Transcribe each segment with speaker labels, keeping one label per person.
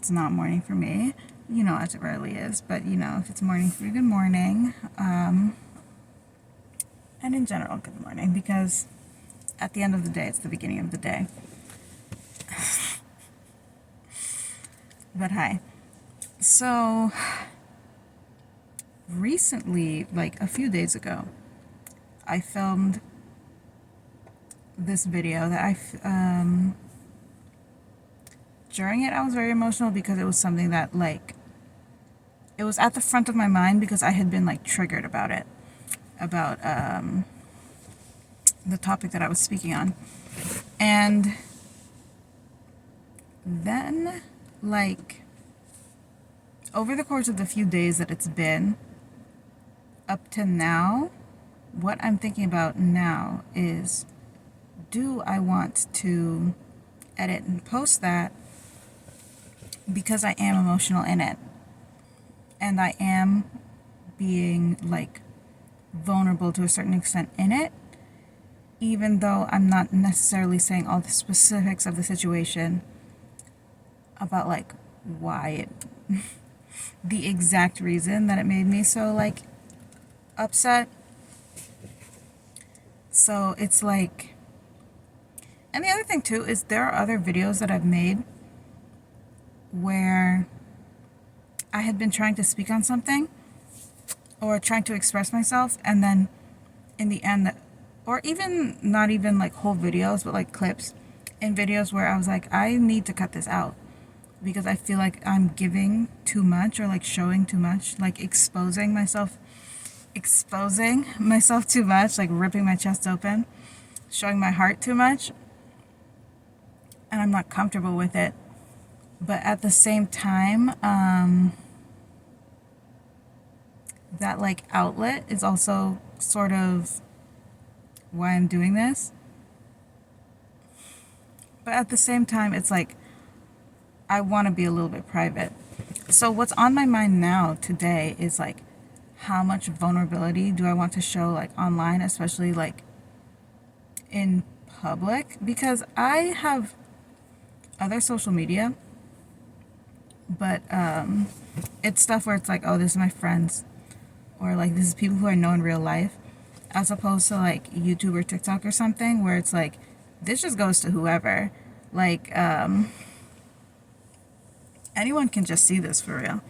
Speaker 1: it's not morning for me, as it rarely is, but if it's morning for you, good morning. And in general, good morning, because at the end of the day, it's the beginning of the day. But hi. So, recently, like a few days ago, I filmed this video that during it I was very emotional because it was something that it was at the front of my mind because I had been triggered about it, about the topic that I was speaking on. And then over the course of the few days that it's been up to now, what I'm thinking about now is, do I want to edit and post that because I am emotional in it and I am being vulnerable to a certain extent in it, even though I'm not necessarily saying all the specifics of the situation about why it the exact reason that it made me so upset. So it's and the other thing too is there are other videos that I've made where I had been trying to speak on something or trying to express myself, and then in the end, or even not even whole videos, but clips in videos where I was I need to cut this out because I feel like I'm giving too much or showing too much, exposing myself too much, ripping my chest open, showing my heart too much, and I'm not comfortable with it. But at the same time, that outlet is also sort of why I'm doing this. But at the same time, it's I want to be a little bit private. So what's on my mind now today is how much vulnerability do I want to show online, especially in public, because I have other social media, but it's stuff where it's oh, this is my friends, or this is people who I know in real life, as opposed to YouTube or TikTok or something where it's this just goes to whoever, anyone can just see this for real.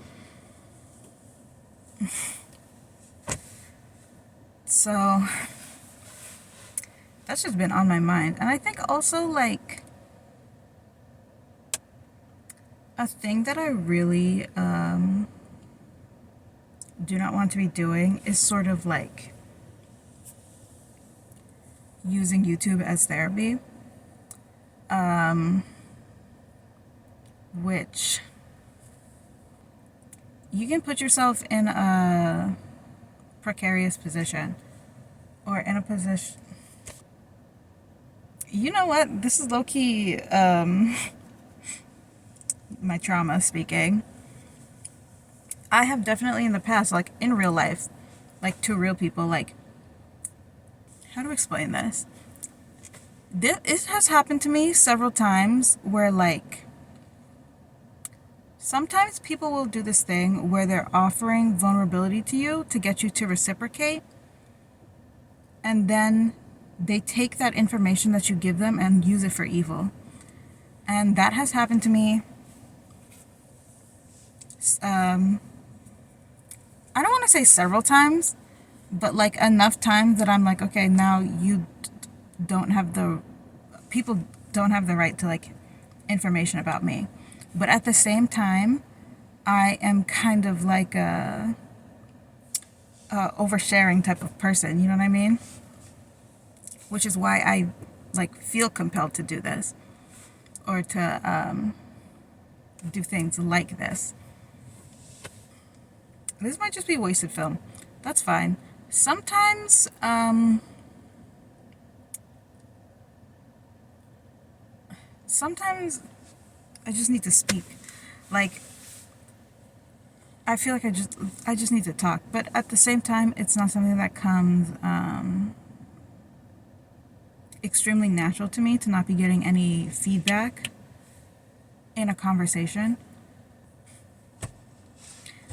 Speaker 1: So that's just been on my mind. And I think also a thing that I really do not want to be doing is sort of using YouTube as therapy, which you can put yourself in a precarious position, or in a position, you know what, this is low-key my trauma speaking. I have definitely in the past, in real life, to real people, how to explain this? It has happened to me several times where sometimes people will do this thing where they're offering vulnerability to you to get you to reciprocate, and then they take that information that you give them and use it for evil. And that has happened to me. I don't want to say several times, but enough times that I'm okay, now you don't have people don't have the right to information about me. But at the same time, I am kind of a oversharing type of person, you know what I mean? Which is why I feel compelled to do this, or to do things like this. This might just be wasted film. That's fine. Sometimes I just need to speak. I feel like I just need to talk. But at the same time, it's not something that comes extremely natural to me, to not be getting any feedback in a conversation.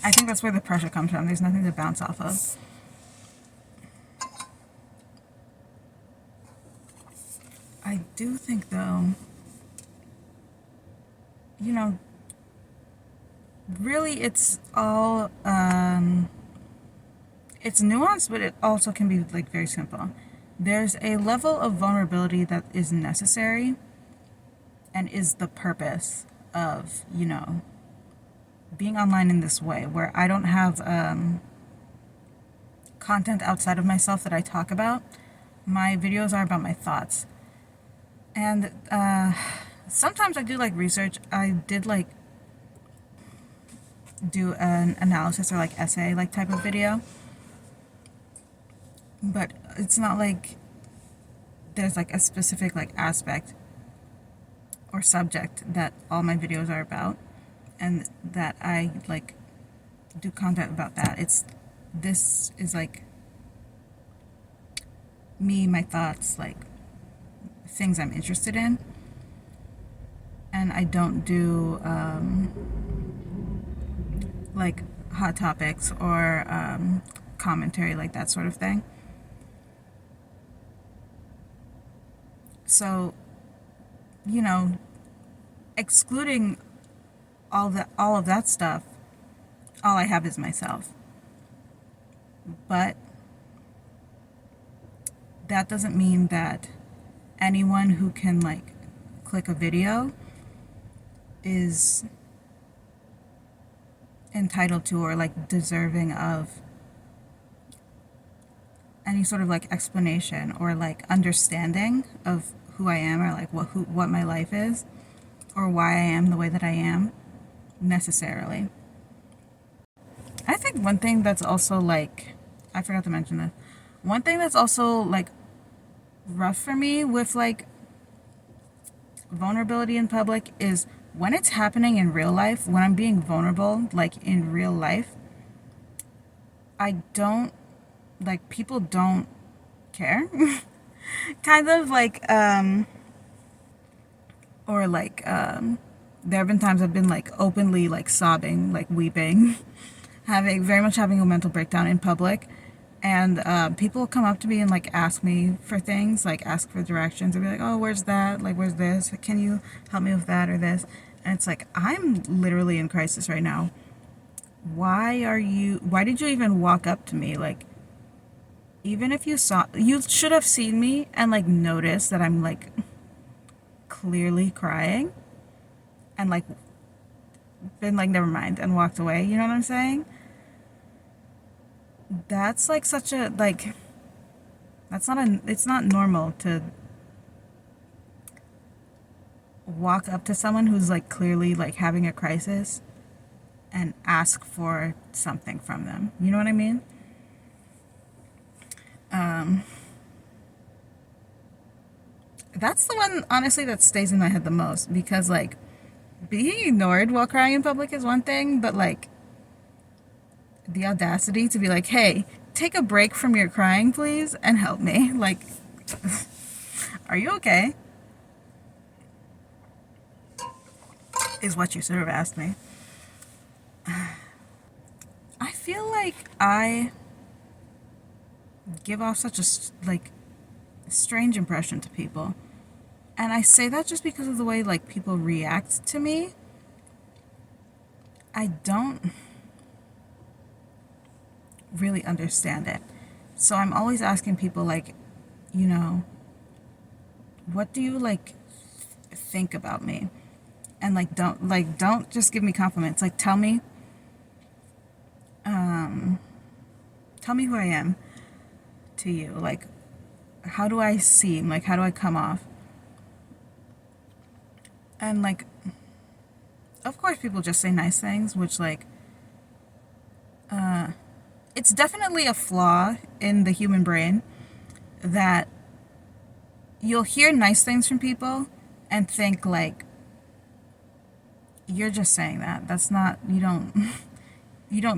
Speaker 1: I think that's where the pressure comes from. There's nothing to bounce off of. I do think, though, you know, really it's all, it's nuanced, but it also can be like very simple. There's a level of vulnerability that is necessary and is the purpose of, you know, being online in this way, where I don't have content outside of myself that I talk about. My videos are about my thoughts. And sometimes I do like research. I did like do an analysis or like essay like type of video. But it's not like there's like a specific like aspect or subject that all my videos are about and that I like do content about that. This is like me, my thoughts, like things I'm interested in. And I don't do like hot topics or commentary, like that sort of thing. So, you know, excluding all of that stuff, all I have is myself. But that doesn't mean that anyone who can like click a video is entitled to or like deserving of any sort of like explanation or like understanding of who I am or like what my life is or why I am the way that I am necessarily. I think one thing that's also like, I forgot to mention this, one thing that's also like rough for me with like vulnerability in public is when it's happening in real life, when I'm being vulnerable, like in real life, I don't, like, people don't care. Kind of like, or like, there have been times I've been like openly like sobbing, like weeping, very much having a mental breakdown in public. And people come up to me and like ask me for things, like ask for directions, or be like, oh, where's that? Like, where's this? Can you help me with that or this? And it's like, I'm literally in crisis right now. Why did you even walk up to me? Like, even if you should have seen me and like noticed that I'm like clearly crying and like been like, never mind, and walked away. You know what I'm saying? That's like such a, like, it's not normal to walk up to someone who's like clearly like having a crisis and ask for something from them. You know what I mean? That's the one, honestly, that stays in my head the most, because like being ignored while crying in public is one thing, but like the audacity to be like, hey, take a break from your crying, please, and help me. Like, are you okay? Is what you should have asked me. I feel like I give off such a like strange impression to people. And I say that just because of the way like people react to me. I don't really understand it. So I'm always asking people like, you know, what do you like think about me? And like don't just give me compliments. Like tell me who I am to you. Like, how do I seem? Like, how do I come off? And like, of course people just say nice things, which like it's definitely a flaw in the human brain that you'll hear nice things from people and think like, you're just saying that. That's not, you don't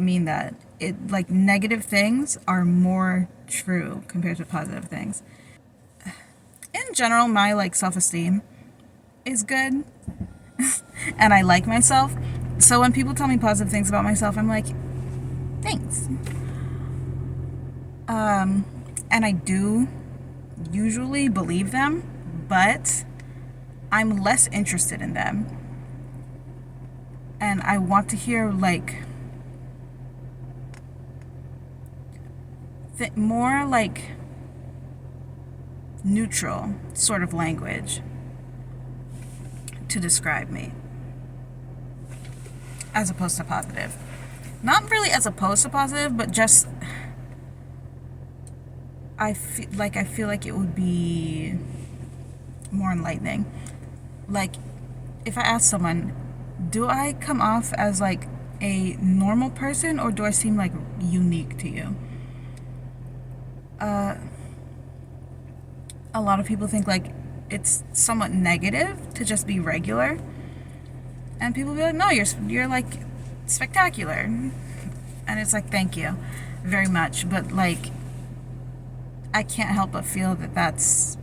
Speaker 1: mean that. It, like, negative things are more true compared to positive things. In general, my like self-esteem is good and I like myself. So when people tell me positive things about myself, I'm like, Thanks. And I do usually believe them, but I'm less interested in them. And I want to hear like more like neutral sort of language to describe me, as opposed to positive. Not really as opposed to positive, but just I feel like it would be more enlightening. Like, if I ask someone, do I come off as like a normal person, or do I seem like unique to you? A lot of people think like it's somewhat negative to just be regular, and people be like, no, you're like spectacular, and it's like, thank you very much, but like I can't help but feel that that's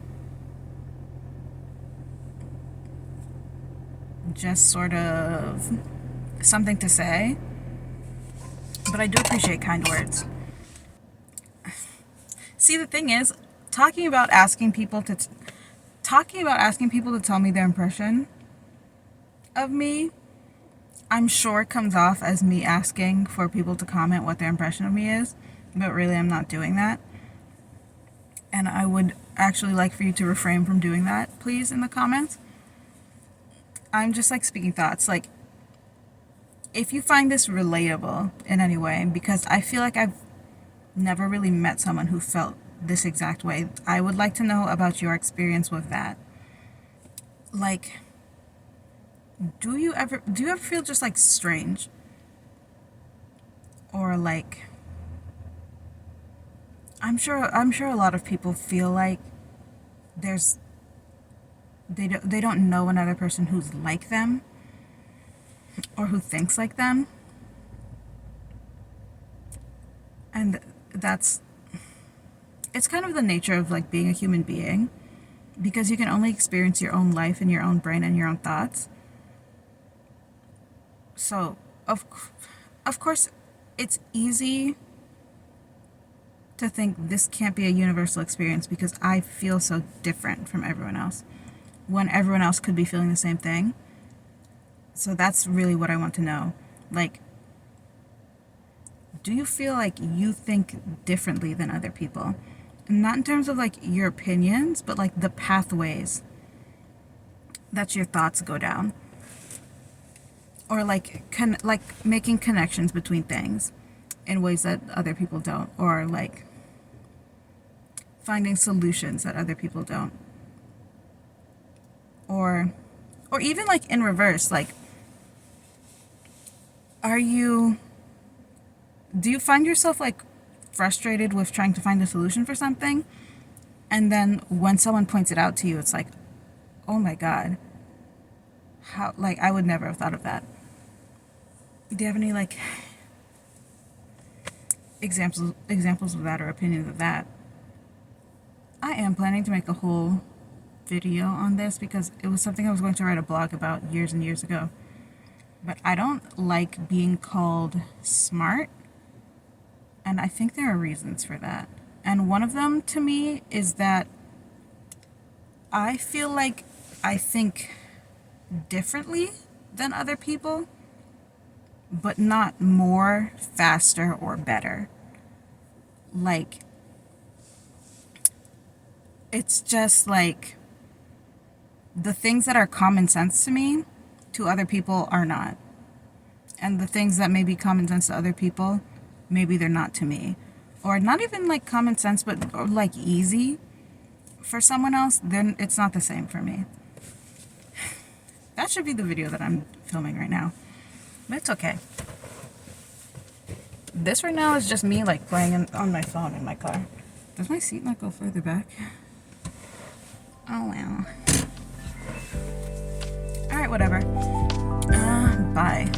Speaker 1: just sort of something to say, but I do appreciate kind words. See, the thing is, talking about asking people to tell me their impression of me, I'm sure comes off as me asking for people to comment what their impression of me is, but really I'm not doing that. And I would actually like for you to refrain from doing that, please, in the comments. I'm just like speaking thoughts. Like, if you find this relatable in any way, because I feel like I've never really met someone who felt this exact way, I would like to know about your experience with that. Like, do you ever feel just like strange, or like, I'm sure a lot of people feel like they don't know another person who's like them or who thinks like them, and it's kind of the nature of like being a human being, because you can only experience your own life in your own brain and your own thoughts. So of course it's easy to think this can't be a universal experience because I feel so different from everyone else, when everyone else could be feeling the same thing. So that's really what I want to know. Like, do you feel like you think differently than other people? Not in terms of like your opinions, but like the pathways that your thoughts go down, or like making connections between things in ways that other people don't, or like finding solutions that other people don't, or even like in reverse, like, do you find yourself like frustrated with trying to find a solution for something, and then when someone points it out to you, it's like, oh my god, how, like, I would never have thought of that. Do you have any like examples of that, or opinions of that? I am planning to make a whole video on this because it was something I was going to write a blog about years and years ago. But I don't like being called smart, and I think there are reasons for that. And one of them to me is that I feel like I think differently than other people, but not more, faster, or better. Like, it's just like the things that are common sense to me, to other people are not. And the things that may be common sense to other people, maybe they're not to me. Or not even like common sense, but or like easy for someone else, then it's not the same for me. That should be the video that I'm filming right now. But it's okay. This right now is just me like playing on my phone in my car. Does my seat not go further back? Oh well. Alright, whatever. Bye.